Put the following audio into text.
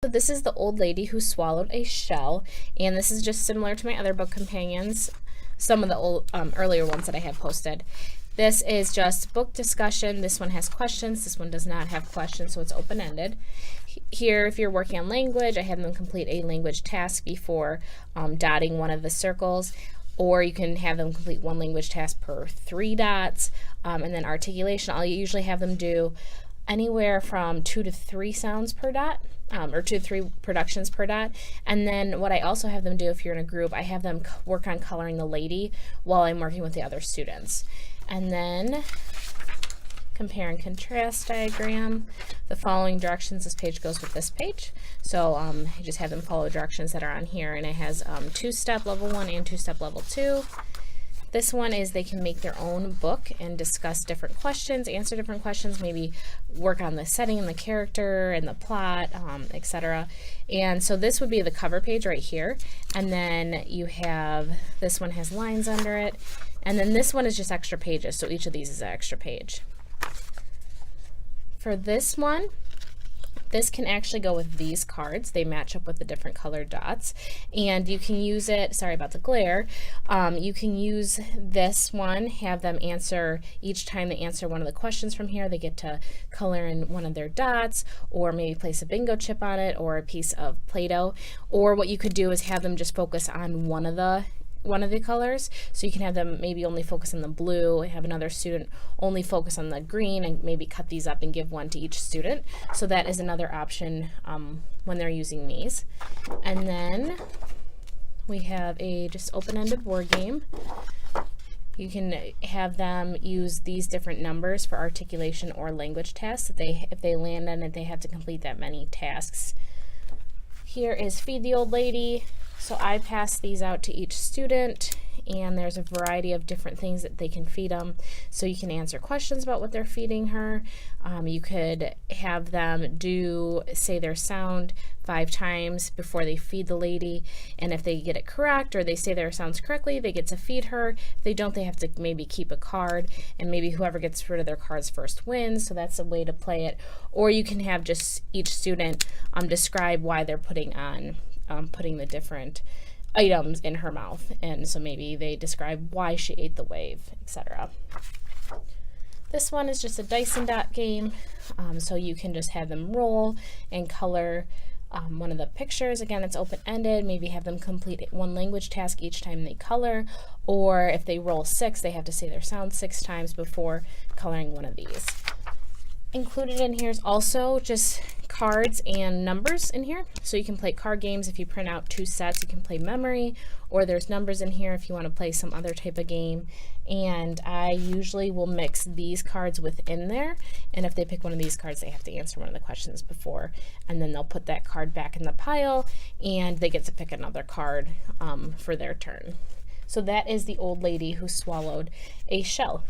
So this is The Old Lady Who Swallowed a Shell, and this is just similar to my other book companions, some of the old earlier ones that I have posted. This is just book discussion. This one has questions. This one does not have questions, so it's open-ended. Here, if you're working on language, I have them complete a language task before dotting one of the circles, or you can have them complete one language task per 3 dots, and then articulation. I'll usually have them do anywhere from 2 to 3 sounds per dot, or 2 to 3 productions per dot. And then what I also have them do, if you're in a group, I have them work on coloring the lady while I'm working with the other students. And then compare and contrast diagram. The following directions, this page goes with this page. So I just have them follow directions that are on here, and it has 2-step level 1 and 2-step level 2. This one is they can make their own book and discuss different questions, answer different questions, maybe work on the setting and the character and the plot, etc. And so this would be the cover page right here. And then you have, this one has lines under it. And then this one is just extra pages. So each of these is an extra page. For this one, this can actually go with these cards. They match up with the different colored dots, and you can use it, sorry about the glare, you can use this one, have them answer, each time they answer one of the questions from here, they get to color in one of their dots, or maybe place a bingo chip on it, or a piece of Play-Doh. Or what you could do is have them just focus on one of the colors. So you can have them maybe only focus on the blue, have another student only focus on the green, and maybe cut these up and give one to each student. So that is another option when they're using these. And then we have a just open-ended word game. You can have them use these different numbers for articulation or language tasks. If they land on it, they have to complete that many tasks. Here is Feed the Old Lady. So I pass these out to each student, and there's a variety of different things that they can feed them. So you can answer questions about what they're feeding her. You could have them say their sound 5 times before they feed the lady, and if they get it correct or they say their sounds correctly, they get to feed her. If they don't, they have to maybe keep a card, and maybe whoever gets rid of their cards first wins. So that's a way to play it. Or you can have just each student describe why they're putting the different items in her mouth, and so maybe they describe why she ate the wave, etc. This one is just a dice and dot game, so you can just have them roll and color one of the pictures. Again, it's open-ended. Maybe have them complete one language task each time they color, or if they roll 6, they have to say their sound 6 times before coloring one of these. Included in here is also just cards and numbers in here. So you can play card games. If you print out 2 sets, you can play memory, or there's numbers in here if you want to play some other type of game. And I usually will mix these cards within there, and if they pick one of these cards, they have to answer one of the questions before, and then they'll put that card back in the pile, and they get to pick another card for their turn. So that is The Old Lady Who Swallowed a Shell.